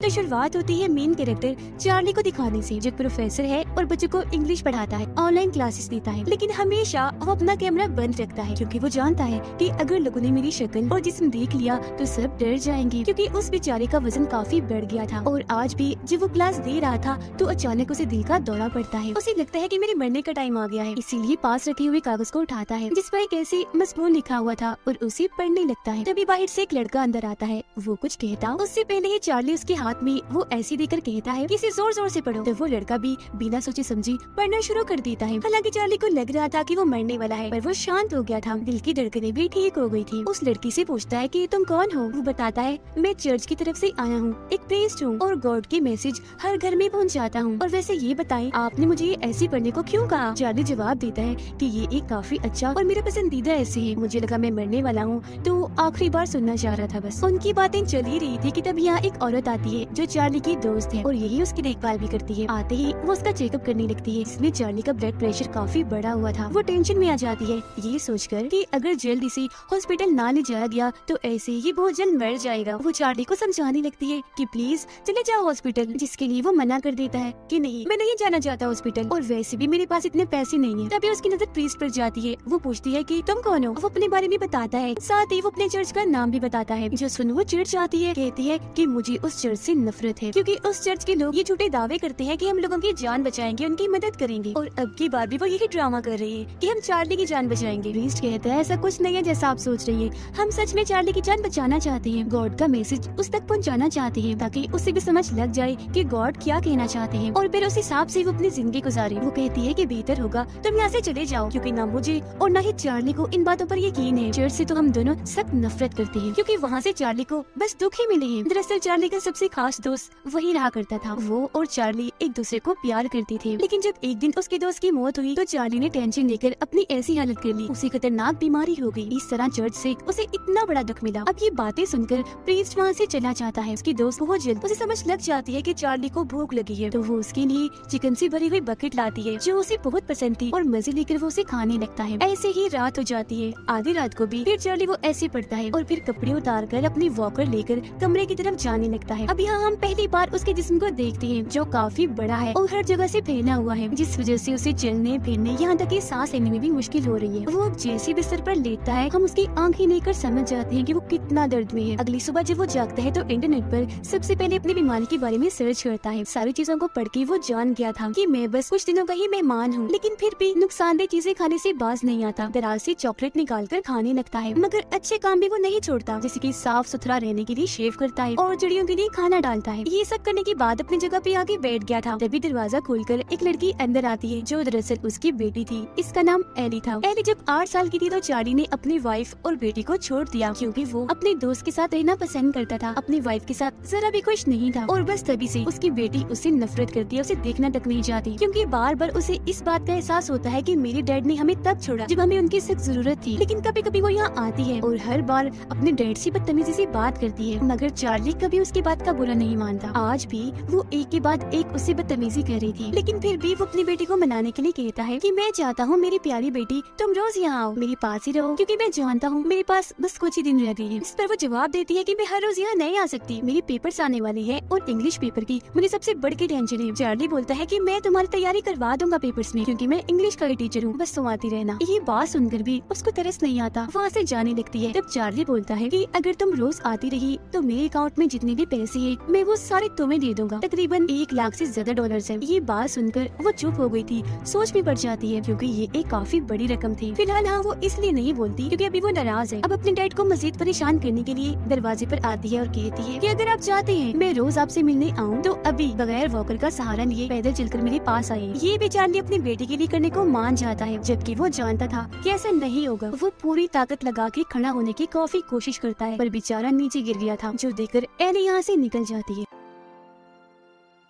तो शुरुआत होती है मेन कैरेक्टर चार्ली को दिखाने से, जो प्रोफेसर है और बच्चों को इंग्लिश पढ़ाता है, ऑनलाइन क्लासेस देता है। लेकिन हमेशा वो अपना कैमरा बंद रखता है क्योंकि वो जानता है कि अगर लोगों ने मेरी शक्ल और जिस्म देख लिया तो सब डर जाएंगे, क्योंकि उस बेचारे का वजन काफी बढ़ गया था। और आज भी जब वो क्लास दे रहा था तो अचानक उसे दिल का दौरा पड़ता है। उसे लगता है कि मेरे मरने का टाइम आ गया है, इसीलिए पास रखे हुए कागज को उठाता है जिस पर एक ऐसी मजमून लिखा हुआ था और उसे पढ़ने लगता है। तभी बाहर से एक लड़का अंदर आता है। वो कुछ कहता उससे पहले ही चार्ली उसके हाथ में वो ऐसी देकर कहता है कि इसे जोर जोर से पढ़ो। तो वो लड़का भी बिना सोचे समझी पढ़ना शुरू कर देता है। हालांकि चार्ली को लग रहा था कि वो मरने वाला है, पर वो शांत हो गया था। दिल की धड़कनें भी ठीक हो गई थी। उस लड़की से पूछता है कि तुम कौन हो। वो बताता है मैं चर्च की तरफ से आया हूँ, एक प्रीस्ट हूँ और गॉड की मैसेज हर घर में पहुँचाता हूँ। और वैसे ये बताएं आपने मुझे ये ऐसे पढ़ने को क्यों कहा। चार्ली जवाब देता है कि ये एक काफी अच्छा और मेरा पसंदीदा ऐसे है। मुझे लगा मैं मरने वाला हूँ तो आखिरी बार सुनना चाह रहा था बस। उनकी बातें चल ही रही थी कि तब यहाँ एक औरत आती है जो चार्ली की दोस्त है और यही उसकी देखभाल भी करती है। आते ही वो उसका चेकअप करने लगती है। इसमें चार्ली का ब्लड प्रेशर काफी बढ़ा हुआ था। वो टेंशन में आ जाती है ये सोचकर कि अगर जल्दी से हॉस्पिटल ना ले जाया गया तो ऐसे ही बहुत जल्द मर जाएगा। वो चार्ली को समझाने लगती है कि प्लीज चले जाओ हॉस्पिटल, जिसके लिए वो मना कर देता है कि नहीं मैं नहीं जाना चाहता हॉस्पिटल और वैसे भी मेरे पास इतने पैसे नहीं है। तभी उसकी नजर प्रीस्ट पर जाती है। वो पूछती है कि तुम कौन हो। वो अपने बारे में बताता है, साथ ही वो अपने चर्च का नाम भी बताता है। जो सुन वो चर्च आती है, कहती है कि मुझे उस चर्च से नफरत है क्योंकि उस चर्च के लोग ये झूठे दावे करते हैं कि हम लोगों की जान बचाएंगे, उनकी मदद करेंगे। और अब की बार भी वो यही ड्रामा कर रही है कि हम चार्ली की जान बचाएंगे। प्रीस्ट कहता है ऐसा कुछ नहीं है जैसा आप सोच रही है, हम सच में चार्ली की जान बचाना चाहते हैं। गॉड का मैसेज उस तक पहुंचाना चाहते हैं ताकि उसे भी समझ लग जाए कि गॉड क्या कहना चाहते हैं और फिर उस हिसाब से वो अपनी जिंदगी गुजारे। वो कहती है कि बेहतर होगा तुम यहाँ से चले जाओ क्योंकि ना मुझे और ना ही चार्ली को इन बातों पर यकीन है। चर्च से तो हम दोनों सख्त नफरत करते हैं क्योंकि वहाँ से चार्ली को बस दुख ही मिले हैं। दरअसल चार्ली का सबसे खास दोस्त वही रहा करता था। वो और चार्ली एक दूसरे को प्यार करते थे, लेकिन जब एक दिन उसके दोस्त की मौत हुई तो चार्ली ने टेंशन लेकर अपनी ऐसी हालत कर ली, उसे खतरनाक बीमारी हो गई। इस तरह चर्च से उसे इतना बड़ा दुख मिला। अब ये बातें सुनकर प्रीस्ट वहाँ से चला जाता है। उसकी दोस्त बहुत जल्द उसे समझ लग जाती है कि चार्ली को भूख लगी है, तो वो उसके लिए चिकन से भरी हुई बकेट लाती है जो उसे बहुत पसंद थी और मजे लेकर वो उसे खाने लगता है। ऐसे ही रात हो जाती है। आधी रात को भी फिर चार्ली वो ऐसे पड़ता है और फिर कपड़े उतार कर अपनी वॉकर लेकर कमरे की तरफ जाने लगता है। अब यहाँ हम पहली बार उसके जिस्म को देखते हैं जो काफी बड़ा है और हर जगह से फैला हुआ है, जिस वजह से उसे चलने फिरने यहाँ तक कि सांस लेने में भी मुश्किल हो रही है। वो अब जैसे बिस्तर पर लेटता है हम उसकी आंखें लेकर समझ जाते हैं कि वो कितना दर्द में है। अगली सुबह जब वो जागता है तो इंटरनेट पर सबसे पहले अपनी बीमारी के बारे में सर्च करता है। सारी चीजों को पढ़ के वो जान गया था कि मैं बस कुछ दिनों का ही मेहमान हूँ, लेकिन फिर भी नुकसानदेह चीजें खाने से बाज नहीं आता। दराज से चॉकलेट निकाल कर खाने लगता है, मगर अच्छे काम भी वो नहीं छोड़ता, जैसे कि साफ सुथरा रहने के लिए शेव करता है और चिड़ियों के लिए खाना डालता है। ये सब करने के बाद अपनी जगह पे आके बैठ गया था। तभी दरवाजा खोलकर एक लड़की अंदर आती है जो दरअसल उसकी बेटी थी। इसका नाम एली था। एली जब 8 साल की थी तो चार्ली ने अपनी वाइफ और बेटी को छोड़ दिया क्योंकि वो अपने दोस्त के साथ रहना पसंद करता था, अपनी वाइफ के साथ जरा भी खुश नहीं था। और बस तभी से उसकी बेटी उससे नफरत करती है, उसे देखना तक नहीं चाहती क्योंकि बार बार उसे इस बात का एहसास होता है कि मेरे डैड ने हमें तब छोड़ा जब हमें उनकी सख्त जरूरत थी। लेकिन कभी कभी वो यहाँ आती है और हर बार अपने डैड से बदतमीजी से बात करती है, मगर चार्ली कभी उसकी बात का बुरा नहीं मानता। आज भी वो एक के बाद एक उससे बदतमीजी कर रही थी, लेकिन फिर भी वो अपनी बेटी को मनाने के लिए कहता है कि मैं चाहता हूँ मेरी प्यारी बेटी तुम रोज यहाँ आओ, मेरे पास ही रहो क्योंकि मैं जानता हूँ मेरे पास बस कुछ ही दिन रह गई है। इस पर वो जवाब देती है कि मैं हर रोज यहाँ नहीं आ सकती, मेरी पेपर्स आने वाली है और इंग्लिश पेपर की मुझे सबसे बड़ की टेंशन है। चार्ली बोलता है कि मैं तुम्हारी तैयारी करवा दूंगा पेपर्स में क्योंकि मैं इंग्लिश का टीचर हूँ, बस तुम आती रहना। ये बात सुनकर भी उसको तरस नहीं आता, वहाँ से जाने लगती है। तब चार्ली बोलता है कि अगर तुम रोज आती रही तो मेरे अकाउंट में जितने भी पैसे है मैं वो सारे तुम्हें दे दूंगा, तकरीबन 1 लाख से ज्यादा डॉलर्स है। ये बात सुनकर वो चुप हो गई थी, सोच में पड़ जाती है क्योंकि ये एक काफी बड़ी रकम थी। फिलहाल हाँ वो इसलिए नहीं बोलती क्योंकि अभी वो नाराज है। अब अपने डैड को मजीद परेशान करने के लिए दरवाजे पर आती है और कहती है कि अगर आप चाहते हैं मैं रोज आपसे मिलने आऊँ तो अभी बगैर वॉकर का सहारा लिए पैदल चलकर मेरे पास आए। ये भी चार्ली अपनी बेटी के लिए करने को मान जाता है, जबकि वो जानता था कि ऐसा नहीं होगा। वो पूरी ताकत लगा के खड़ा होने की काफी कोशिश करता है पर बेचारा नीचे गिर गया था, जो देखकर एली यहाँ से निकल जाती है।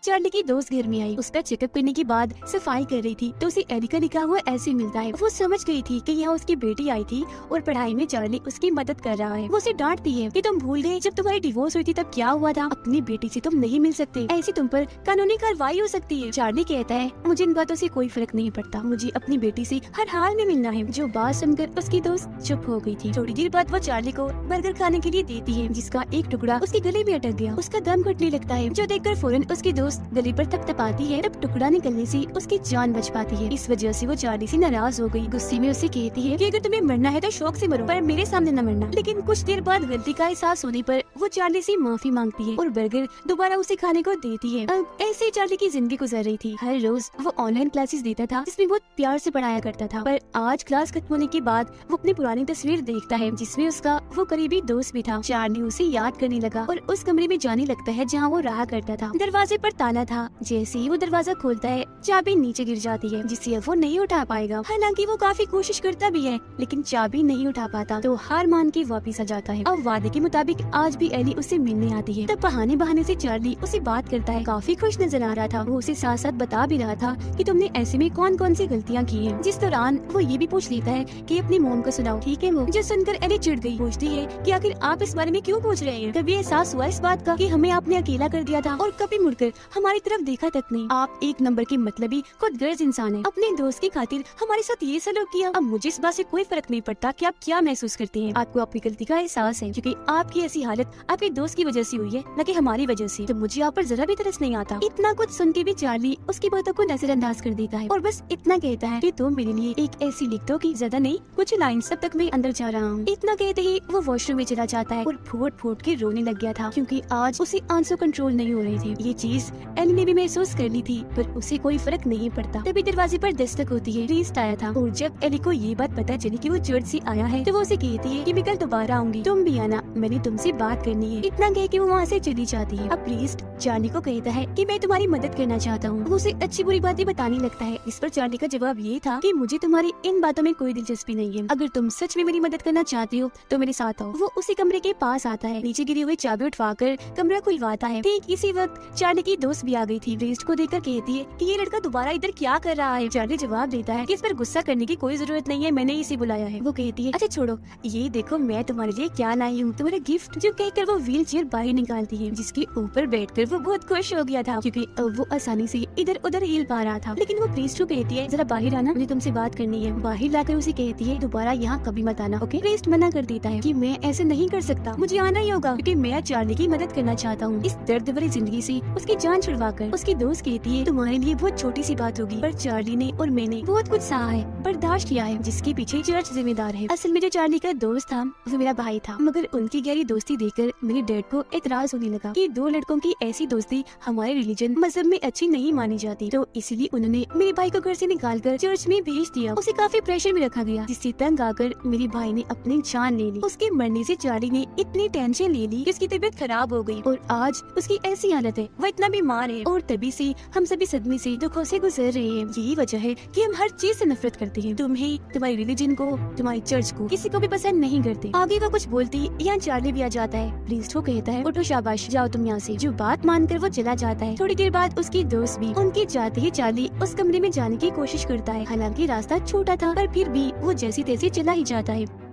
चार्ली की दोस्त घर में आई। उसका चेकअप करने के बाद सफाई कर रही थी तो उसे एली का लिखा हुआ ऐसे मिलता है। वो समझ गई थी कि यहाँ उसकी बेटी आई थी और पढ़ाई में चार्ली उसकी मदद कर रहा है। वो उसे डांटती है कि तुम भूल गए जब तुम्हारी डिवोर्स हुई थी तब क्या हुआ था, अपनी बेटी से तुम नहीं मिल सकते, ऐसी तुम पर कानूनी कार्रवाई हो सकती है। चार्ली कहता है मुझे इन बातों से कोई फर्क नहीं पड़ता, मुझे अपनी बेटी से हर हाल में मिलना है। जो बात सुनकर उसकी दोस्त चुप हो गई थी। थोड़ी देर बाद वो चार्ली को बर्गर खाने के लिए देती है जिसका एक टुकड़ा उसके गले में अटक गया। उसका दम घुटने लगता है जो देखकर फौरन उसकी दोस्त गले पर थपथपाती है। तब टुकड़ा निकलने से उसकी जान बच पाती है। इस वजह से वो चार्ली से नाराज हो गई। गुस्से में उसे कहती है कि अगर तुम्हें मरना है तो शौक से मरो पर मेरे सामने न मरना। लेकिन कुछ देर बाद गलती का एहसास होने पर वो चार्ली से माफी मांगती है और बर्गर दोबारा उसे खाने को देती है। अब ऐसे चार्ली की जिंदगी गुजर रही थी। हर रोज वो ऑनलाइन क्लासेस देता था जिसमें बहुत प्यार से पढ़ाया करता था। पर आज क्लास खत्म होने के बाद वो अपनी पुरानी तस्वीर देखता है जिसमें उसका वो करीबी दोस्त भी था। चार्ली उसे याद करने लगा और उस कमरे में जाने लगता है जहाँ वो रहा करता था। दरवाजे पर ताला था। जैसे ही वो दरवाजा खोलता है चाबी नीचे गिर जाती है जिससे अब वो नहीं उठा पाएगा। हालांकि वो काफी कोशिश करता भी है लेकिन चाबी नहीं उठा पाता तो हार मान के वापिस आ जाता है। अब वादे के मुताबिक आज भी एली उससे मिलने आती है। तब बहाने से चार्ली उसे बात करता है। काफी खुश नजर आ रहा था। वो उसे साथ साथ बता भी रहा था कि तुमने ऐसे में कौन कौन सी गलतियाँ की हैं। जिस दौरान वो ये भी पूछ लेता है कि अपनी मॉम को सुनाओ, ठीक है। वो जो सुनकर एली चिढ़ गई। पूछती है कि आखिर आप इस बारे में क्यों पूछ रहे हैं? कभी एहसास हुआ इस बात का कि हमें आपने अकेला कर दिया था और कभी मुड़कर हमारी तरफ देखा तक नहीं। आप एक नंबर के मतलबी खुदगर्ज इंसान हैं। अपने दोस्त की खातिर हमारे साथ ये सलूक किया। अब मुझे इस बात से कोई फर्क नहीं पड़ता कि आप क्या महसूस करते हैं। आपको अपनी गलती का एहसास है क्योंकि आपकी ऐसी हालत आपके दोस्त की वजह से हुई है न कि हमारी वजह से। तो मुझे आप पर जरा भी तरस नहीं आता। इतना कुछ सुन के भी चार्ली उसकी बातों को नजरअंदाज कर देता है और बस इतना कहता है कि तुम मेरे लिए एक ऐसी लिख दो कि ज्यादा नहीं कुछ लाइन सब तक मैं अंदर जा रहा हूँ। इतना कहते ही वो वॉशरूम में चला जाता है और फूट फूट के रोने लग गया था क्योंकि आज उसे आंसू कंट्रोल नहीं हो रहे थे। ये चीज एली ने भी महसूस कर ली थी पर उसे कोई फर्क नहीं पड़ता। तभी दरवाजे पर दस्तक होती है। प्रीस्ट आया था और जब एली को ये बात पता चली कि वो चर्च से आया है तो वो उसे कहती है कि मैं कल दोबारा आऊंगी, तुम भी आना, मैंने तुमसे बात करनी है। इतना कह के वो वहाँ से चली जाती है। अब प्रीस्ट चार्ली को कहता है कि मैं तुम्हारी मदद करना चाहता हूँ। वो उसे अच्छी बुरी बातें बताने लगता है। इस पर चार्ली का जवाब ये था कि मुझे तुम्हारी इन बातों में कोई दिलचस्पी नहीं है। अगर तुम सच में मेरी मदद करना चाहती हो तो मेरे साथ आओ। वो उसी कमरे के पास आता है। नीचे गिरी हुई चाबी उठवाकर कमरा खुलवाता है। ठीक इसी वक्त चार्ली की दोस्त भी आ गई थी। प्रीस्ट को देखकर कहती है कि ये लड़का दोबारा इधर क्या कर रहा है। चार्ली जवाब देता है कि इस पर गुस्सा करने की कोई जरूरत नहीं है, मैंने इसे बुलाया है। वो कहती है अच्छा छोड़ो, ये देखो मैं तुम्हारे लिए क्या लाई हूँ, तुम्हारा गिफ्ट। जो कहकर वो व्हील चेयर बाहर निकालती है जिसके ऊपर बैठकर वो बहुत खुश हो गया था क्योंकि अब वो आसानी से इधर उधर हिल पा रहा था। लेकिन वो प्रीस्ट को कहती है जरा बाहर आना, मुझे तुमसे बात करनी है। बाहर लाकर उसे कहती है दोबारा यहाँ कभी मत आना, ओके। प्रीस्ट मना कर देता है कि मैं ऐसे नहीं कर सकता, मुझे आना ही होगा क्योंकि मैं चार्ली की मदद करना चाहता हूँ। इस दर्द भरी जिंदगी से उसकी जान छुड़वाकर। उसकी दोस्त कहती है तुम्हारे लिए बहुत छोटी सी बात होगी पर चार्ली ने और मैंने बहुत कुछ सहा है, बर्दाश्त किया है, जिसके पीछे चर्च जिम्मेदार है। असल में जो चार्ली का दोस्त था वो मेरा भाई था, मगर उनकी गहरी दोस्ती देखकर मेरे डैड को एतराज होने लगा कि दो लड़कों की ऐसी दोस्ती हमारे रिलीजन मजहब में अच्छी नहीं मानी जाती। तो इसलिए उन्होंने मेरे भाई को घर से निकालकर चर्च में भेज दिया। उसे काफी प्रेशर में रखा गया जिससे तंग आकर मेरे भाई ने अपनी जान ले ली। उसके मरने से चार्ली ने इतनी टेंशन ले ली कि उसकी तबीयत खराब हो गई और आज उसकी ऐसी हालत है, वो इतना बीमार है और तभी से हम सभी सदमे से दुखों से गुजर रहे हैं। यही वजह है कि हम हर चीज से नफरत करते हैं, तुम्हें, तुम्हारी रिलीजन को, तुम्हारी चर्च को, किसी को भी पसंद नहीं करते। आगे वो कुछ बोलती यहाँ चार्ली भी आ जाता है। प्रीस्ट को कहता है उठो शाबाश, जाओ तुम यहाँ से। जो बात मानकर वो चला जाता है। थोड़ी देर बाद उसकी दोस्त भी उनके जाते ही चार्ली उस कमरे में जाने की कोशिश करता है। हालांकि रास्ता छोटा था पर फिर भी वो जैसी तैसी चला ही जाता है।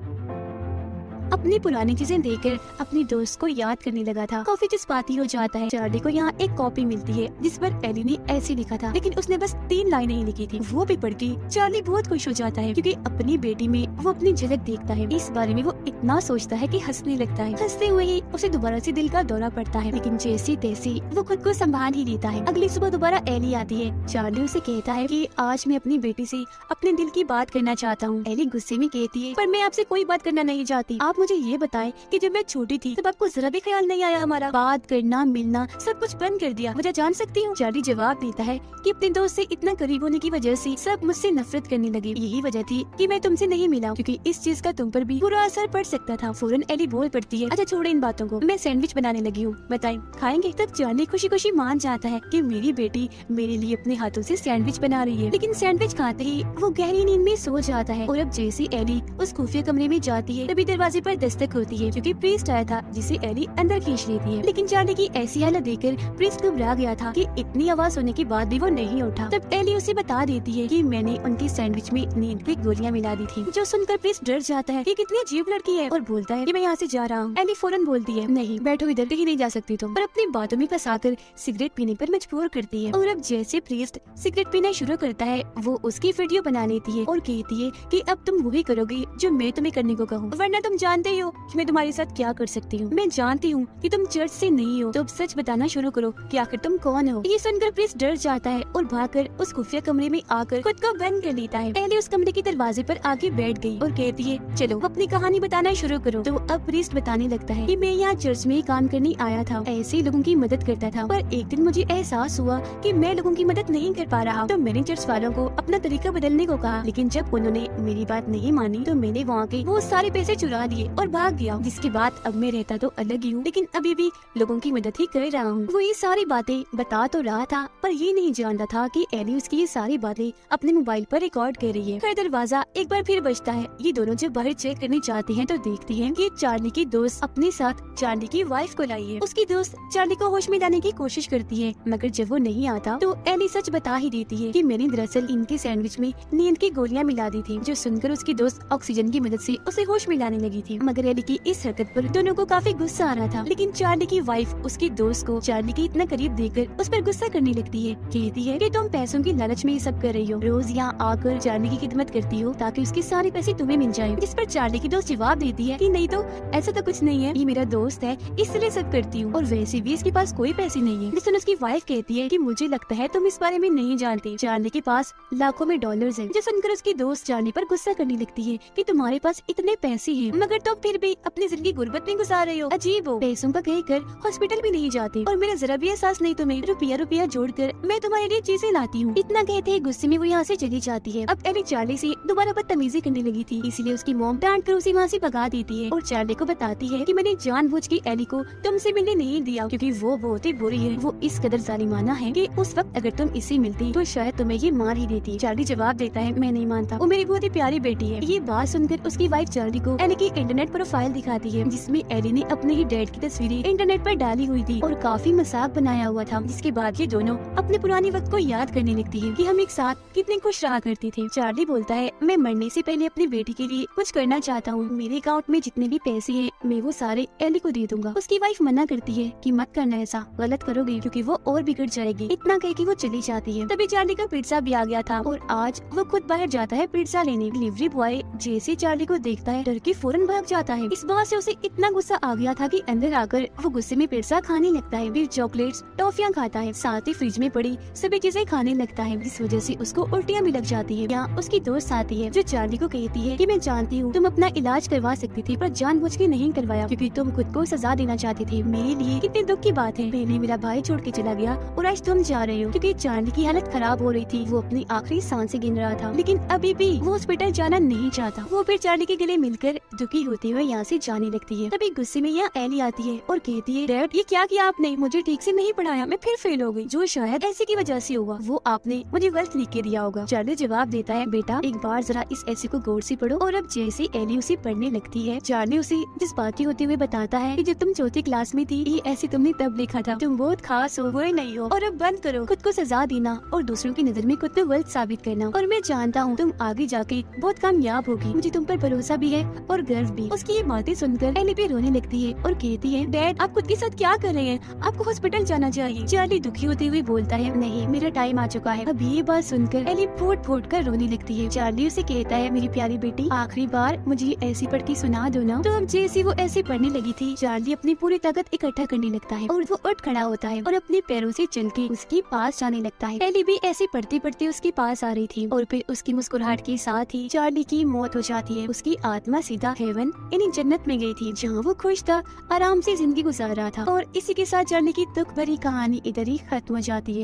अपनी पुरानी चीजें देखकर अपनी दोस्त को याद करने लगा था। काफी जज्बाती हो जाता है। चार्ली को यहाँ एक कॉपी मिलती है जिस पर एली ने ऐसे लिखा था, लेकिन उसने बस 3 लाइनें ही लिखी थी। वो भी पढ़ के चार्ली बहुत खुश हो जाता है क्योंकि अपनी बेटी में वो अपनी झलक देखता है। इस बारे में वो इतना सोचता है कि हंसने लगता है। हंसते हुए ही उसे दोबारा से दिल का दौरा पड़ता है, लेकिन जैसी तैसी वो खुद को संभाल ही लेता है। अगली सुबह दोबारा एली आती है। चार्ली उसे कहता है कि आज मैं अपनी बेटी से अपने दिल की बात करना चाहता हूँ। एली गुस्से में कहती है पर मैं आपसे कोई बात करना नहीं चाहती। आप मुझे ये बताएं कि जब मैं छोटी थी तब आपको जरा भी ख्याल नहीं आया हमारा बात करना, मिलना, सब कुछ बंद कर दिया, वजह जान सकती हूँ? चार्ली जवाब देता है कि अपने दोस्त से इतना करीब होने की वजह से सब मुझसे नफरत करने लगे। यही वजह थी कि मैं तुमसे नहीं मिला क्योंकि इस चीज का तुम पर भी बुरा असर पड़ सकता था। फौरन एली बोल पड़ती है अच्छा छोड़ो इन बातों को, मैं सैंडविच बनाने लगी हूँ, बताएं खाएंगे? तब चार्ली खुशी खुशी मान जाता है कि मेरी बेटी मेरे लिए अपने हाथों से सैंडविच बना रही है। लेकिन सैंडविच खाते ही वो गहरी नींद में सो जाता है। और अब जैसे एली उस खुफिया कमरे में जाती है तभी दरवाजे पर पर दस्तक होती है क्योंकि प्रीस्ट आया था जिसे एली अंदर खींच लेती है। लेकिन चार्ली की ऐसी हालत देखकर प्रीस्ट घबरा गया था कि इतनी आवाज होने के बाद भी वो नहीं उठा। तब एली उसे बता देती है कि मैंने उनके सैंडविच में नींद की गोलियां मिला दी थी। जो सुनकर प्रीस्ट डर जाता है कि कितनी अजीब लड़की है और बोलता है कि मैं यहाँ से जा रहा हूँ। एली फौरन बोलती है नहीं बैठो, इधर कहीं नहीं जा सकती तुम, और अपनी बातों में फंसाकर सिगरेट पीने पर मजबूर करती है। और अब जैसे प्रीस्ट सिगरेट पीना शुरू करता है वो उसकी वीडियो बना लेती है और कहती है कि अब तुम वही करोगी जो मैं तुम्हें करने को कहूँ, वरना तुम जानते ही हो कि मैं तुम्हारे साथ क्या कर सकती हूँ। मैं जानती हूँ कि तुम चर्च से नहीं हो, तो अब सच बताना शुरू करो कि आखिर तुम कौन हो। ये सुनकर प्रीस्ट डर जाता है और भागकर उस खुफिया कमरे में आकर खुद को बंद कर लेता है। एली उस कमरे के दरवाजे पर आके बैठ गई और कहती है चलो अपनी कहानी बताना शुरू करो। तो अब प्रीस्ट बताने लगता है कि मैं यहाँ चर्च में काम करने आया था, ऐसे लोगों की मदद करता था, पर एक दिन मुझे एहसास हुआ कि मैं लोगों की मदद नहीं कर पा रहा, तो मैंने चर्च वालों को अपना तरीका बदलने को कहा। लेकिन जब उन्होंने मेरी बात नहीं मानी तो मैंने वहाँ के वो सारे पैसे चुरा लिए और भाग गया, जिसके बाद अब मैं रहता तो अलग ही हूँ, लेकिन अभी भी लोगों की मदद ही कर रहा हूँ। वो ये सारी बातें बता तो रहा था पर ये नहीं जानता था कि एली उसकी ये सारी बातें अपने मोबाइल पर रिकॉर्ड कर रही है। फिर दरवाजा एक बार फिर बजता है। ये दोनों जब बाहर चेक करने जाते हैं तो देखती हैं कि चार्ली की दोस्त अपने साथ चार्ली की वाइफ को लाई है। उसकी दोस्त चार्ली को होश में लाने की कोशिश करती है, मगर जब वो नहीं आता तो एली सच बता ही देती है कि मैंने दरअसल इनके सैंडविच में नींद की गोलियां मिला दी थी। जो सुनकर उसकी दोस्त ऑक्सीजन की मदद से उसे होश में लाने लगी थी, मगर एली की इस हरकत पर दोनों को काफी गुस्सा आ रहा था। लेकिन चार्ली की वाइफ उसकी दोस्त को चार्ली के इतना करीब देखकर उस पर गुस्सा करने लगती है। कहती है कि तुम पैसों की लालच में ये सब कर रही हो, रोज यहाँ आकर चार्ली की खिदमत करती हो ताकि उसके सारे पैसे तुम्हें मिल जाए। जिस पर चार्ली की दोस्त जवाब देती है कि नहीं तो ऐसा तो कुछ नहीं है, ये मेरा दोस्त है इसलिए सब करती हूँ, और वैसे भी इसके पास कोई पैसे नहीं है। जिसमें उसकी वाइफ कहती है कि मुझे लगता है तुम इस बारे में नहीं जानती, चार्ली के पास लाखों में डॉलर्स हैं। जो सुनकर उसकी दोस्त चार्ली पर गुस्सा करने लगती है कि तुम्हारे पास इतने पैसे हैं मगर तुम फिर भी अपनी जिंदगी गुर्बत में गुजार रहे हो, अजीब हो, पैसों का कहकर हॉस्पिटल भी नहीं जाते और मेरा जरा भी एहसास नहीं तुम्हें, रुपया रुपया जोड़कर मैं तुम्हारे लिए चीजें लाती हूँ। इतना कहते ही गुस्से में वो यहाँ से चली जाती है। अब एली चार्ली से दोबारा बदतमीजी करने लगी थी, इसलिए उसकी मॉम डांट कर उसे वहाँ से भगा देती है और चार्ली को बताती है कि मैंने जानबूझ के एली को तुमसे मिलने नहीं दिया क्योंकि वो बहुत ही बुरी है, वो इस कदर जालिमाना है कि उस वक्त अगर तुम इसे मिलती तो शायद तुम्हें ये मार ही देती। चार्ली जवाब देता है मैं नहीं मानता, वो मेरी बहुत ही प्यारी बेटी है। ये बात सुनकर उसकी वाइफ चार्ली को एली की इंटरनेट प्रोफाइल दिखाती है जिसमें एली ने अपने ही डैड की तस्वीरें इंटरनेट पर डाली हुई थी और काफी मजाक बनाया हुआ था। जिसके बाद ये दोनों अपने पुराने वक्त को याद करने लगती है कि हम एक साथ कितने खुश रहा करते थे। चार्ली बोलता है मैं मरने से पहले अपनी बेटी के लिए कुछ करना चाहता हूँ, मेरे अकाउंट में जितने भी पैसे हैं मैं वो सारे एली को दे दूंगा। उसकी वाइफ मना करती है कि मत करना, ऐसा गलत करोगे क्योंकि वो और बिगड़ जाएगी। इतना कह के वो चली जाती है। तभी चार्ली का पिज्जा भी आ गया था और आज वो खुद बाहर जाता है पिज्जा लेने। डिलीवरी बॉय जैसे चार्ली को देखता है डर के फौरन भाग जाता है। इस बात से उसे इतना गुस्सा आ गया था कि अंदर आकर वो गुस्से में पिज्जा खाने लगता है, फिर चॉकलेट्स टॉफियां खाता है, साथ ही फ्रिज में पड़ी सभी चीजें खाने लगता है, जिस वजह से उसको उल्टियां भी लग जाती है। यहाँ उसकी दोस्त आती है जो चार्ली को कहती है कि मैं जानती हूँ तुम अपना इलाज करवा सकती थी पर जानबूझ के नहीं करवाया क्योंकि तुम खुद को सजा देना चाहती थी। मेरे लिए कितने दुख की बात है, पहले मेरा भाई छोड़ के चला गया और आज तुम जा रहे हो। क्योंकि चार्ली की हालत खराब हो रही थी, वो अपनी आखिरी सांसें गिन रहा था, लेकिन अभी भी वो हॉस्पिटल जाना नहीं चाहता। वो फिर चार्ली के गले मिलकर दुखी होते हुए यहाँ से जाने लगती है। तभी गुस्से में यहाँ एली आती है और कहती है डैड ये क्या किया आपने, मुझे ठीक से नहीं पढ़ाया, मैं फिर फेल हो गई, जो शायद ऐसे की वजह से हुआ, वो आपने मुझे गलत लिख के दिया होगा। चार्ली जवाब देता है बेटा एक बार जरा इस ऐसे को गौर से पढ़ो। और अब जैसे एली उसे पढ़ने लगती है चार्ली उसे जज्बाती होते हुए बताता है कि जब तुम चौथी क्लास में थी ये ऐसे तुमने तब लिखा था, तुम बहुत खास हो, बुरे नहीं हो, और अब बंद करो खुद को सजा देना और दूसरों की नजर में खुद को गलत साबित करना, और मैं जानता हूँ तुम आगे जाके बहुत कामयाब होगी, मुझे तुम पर भरोसा भी है और गर्व भी। उसकी ये बातें सुनकर एली भी रोने लगती है और कहती है डैड आप खुद के साथ क्या कर रहे हैं, आपको हॉस्पिटल जाना चाहिए। चार्ली दुखी होते हुए बोलता है नहीं मेरा टाइम आ चुका है। अब ये बात सुनकर एली फूट फूट कर रोने लगती है। चार्ली उसे कहता है मेरी प्यारी बेटी आखिरी बार मुझे ऐसी पढ़ के सुना दो ना। तो अब जैसे वो ऐसे पढ़ने लगी थी चार्ली अपनी पूरी ताकत इकट्ठा करने लगता है और वो उठ खड़ा होता है और अपने पैरों से चल के उसके पास जाने लगता है। एली भी ऐसे पढ़ते पढ़ते उसके पास आ रही थी और फिर उसकी मुस्कुराहट के साथ ही चार्ली की मौत हो जाती है। उसकी आत्मा सीधा हेवन यानी जन्नत में गई थी जहाँ वो खुश था, आराम से जिंदगी गुजार रहा था। और इसी के साथ चार्ली की दुख भरी कहानी इधर ही खत्म हो जाती है।